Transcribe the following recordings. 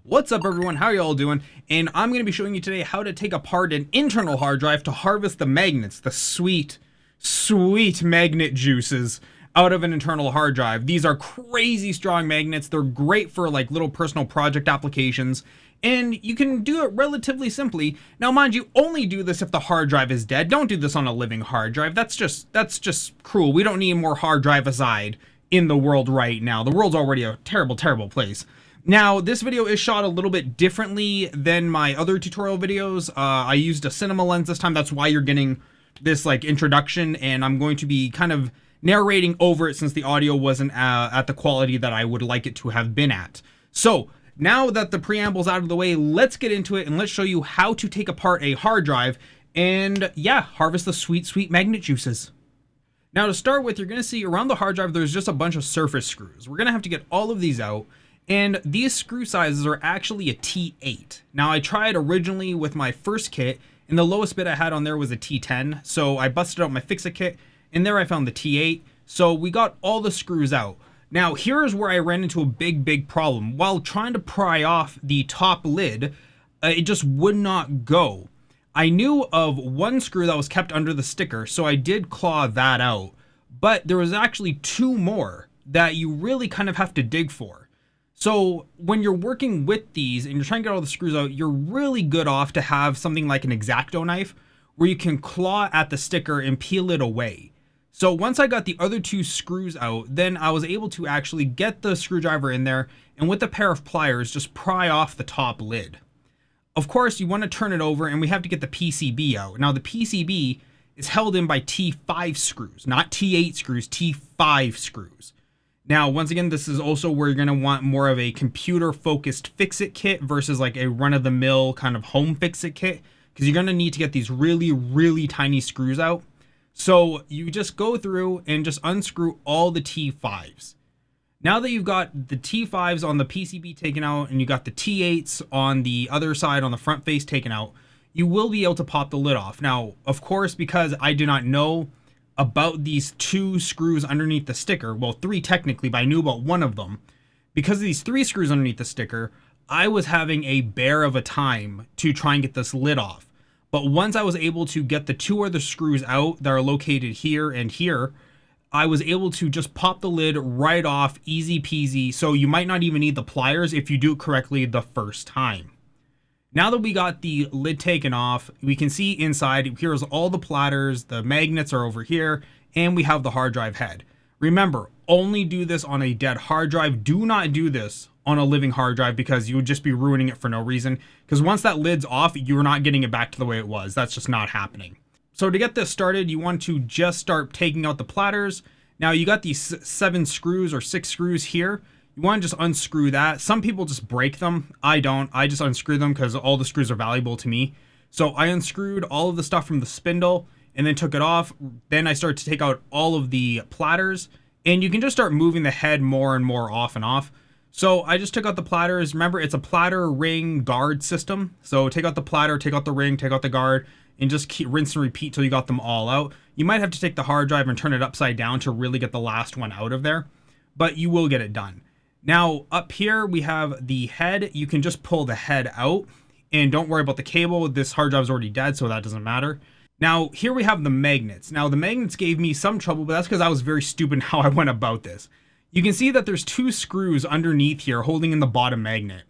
What's up everyone, how are y'all doing? And I'm going to be showing you today how to take apart an internal hard drive to harvest the magnets, the sweet magnet juices out of an internal hard drive. These are crazy strong magnets. They're great for like little personal project applications, and you can do it relatively simply. Now mind you, only do this if the hard drive is dead. Don't do this on a living hard drive. That's just cruel. We don't need more hard drive aside in the world right now. The world's already a terrible place. Now, this video is shot a little bit differently than my other tutorial videos. I used a cinema lens this time. That's why you're getting this like introduction, and I'm going to be kind of narrating over it since the audio wasn't at the quality that I would like it to have been at. So now that the preamble's out of the way, let's get into it and let's show you how to take apart a hard drive and yeah, harvest the sweet magnet juices. Now to start with, you're going to see around the hard drive there's just a bunch of surface screws. We're going to have to get all of these out. And these screw sizes are actually a T8. Now I tried originally with my first kit, and the lowest bit I had on there was a T10. So I busted out my fix-it kit, and there I found the T8. So we got all the screws out. Now here's where I ran into a big problem. While trying to pry off the top lid, it just would not go. I knew of one screw that was kept under the sticker, so I did claw that out. But there was actually two more that you really kind of have to dig for. So when you're working with these and you're trying to get all the screws out, you're really good off to have something like an X-Acto knife where you can claw at the sticker and peel it away. So once I got the other two screws out, then I was able to actually get the screwdriver in there and with a pair of pliers just pry off the top lid. Of course, you want to turn it over and we have to get the PCB out. Now the PCB is held in by T5 screws, not T8 screws, T5 screws. Now, once again, this is also where you're going to want more of a computer-focused fix-it kit versus like a run-of-the-mill kind of home fix-it kit, because you're going to need to get these really tiny screws out. So you just go through and just unscrew all the T5s. Now that you've got the T5s on the PCB taken out and you got the T8s on the other side on the front face taken out, you will be able to pop the lid off. Now, of course, because I do not know about these two screws underneath the sticker, well, three technically, but I knew about one of them. Because of these three screws underneath the sticker, I was having a bear of a time to try and get this lid off. But once I was able to get the two other screws out that are located here and here, I was able to just pop the lid right off, easy peasy. So you might not even need the pliers if you do it correctly the first time. Now that we got the lid taken off, we can see inside, here's all the platters, the magnets are over here, and we have the hard drive head. Remember, only do this on a dead hard drive. Do not do this on a living hard drive because you would just be ruining it for no reason. Because once that lid's off, you're not getting it back to the way it was. That's just not happening. So to get this started, you want to just start taking out the platters. Now you got these 7 screws or 6 screws here. You want to just unscrew that. Some people just break them. I don't. I just unscrew them because all the screws are valuable to me. So I unscrewed all of the stuff from the spindle and then took it off. Then I started to take out all of the platters, and you can just start moving the head more and more off and off. So I just took out the platters. Remember, it's a platter ring guard system. So take out the platter, take out the ring, take out the guard, and just keep rinse and repeat till you got them all out. You might have to take the hard drive and turn it upside down to really get the last one out of there, but you will get it done. Now up here we have the head. You can just pull the head out and don't worry about the cable. This hard drive is already dead, so that doesn't matter. Now here we have the magnets. Now the magnets gave me some trouble, but that's because I was very stupid in how I went about this. You can see that there's 2 screws underneath here holding in the bottom magnet.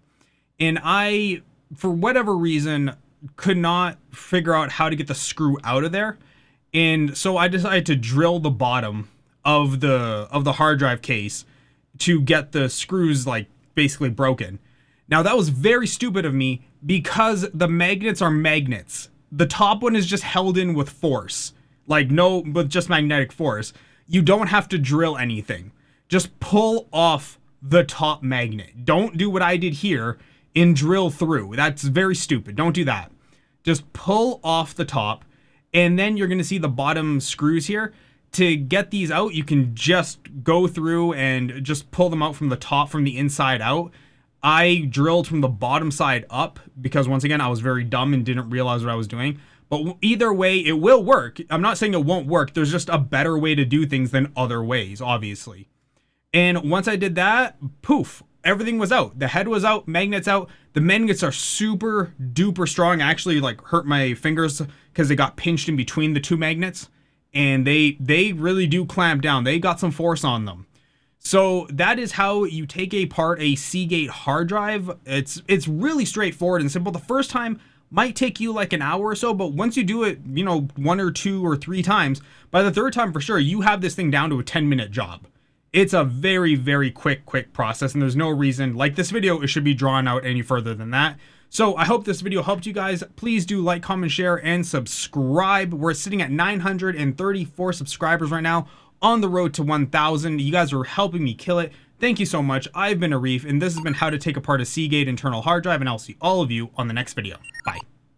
And I, for whatever reason, could not figure out how to get the screw out of there. And so I decided to drill the bottom of the hard drive case to get the screws like basically broken. Now that was very stupid of me because the magnets are magnets. The top one is just held in with force, with just magnetic force. You don't have to drill anything. Just pull off the top magnet. Don't do what I did here and drill through. That's very stupid. Don't do that. Just pull off the top, and then you're going to see the bottom screws here. To get these out, you can just go through and just pull them out from the top, from the inside out. I drilled from the bottom side up because once again, I was very dumb and didn't realize what I was doing. But either way, it will work. I'm not saying it won't work. There's just a better way to do things than other ways, obviously. And once I did that, poof, everything was out. The head was out, magnets out. The magnets are super duper strong. I actually like hurt my fingers because they got pinched in between the two magnets, and they really do clamp down. They got some force on them. So that is how you take apart a Seagate hard drive. It's really straightforward and simple. The first time might take you like an hour or so, but once you do it, you know, 1 or 2 or 3 times, by the third time for sure, you have this thing down to a 10-minute job. It's a very, very quick process, and there's no reason, like this video, it should be drawn out any further than that. So I hope this video helped you guys. Please do like, comment, share, and subscribe. We're sitting at 934 subscribers right now, on the road to 1,000. You guys are helping me kill it. Thank you so much. I've been Arif, and this has been how to take apart a Seagate internal hard drive, and I'll see all of you on the next video. Bye.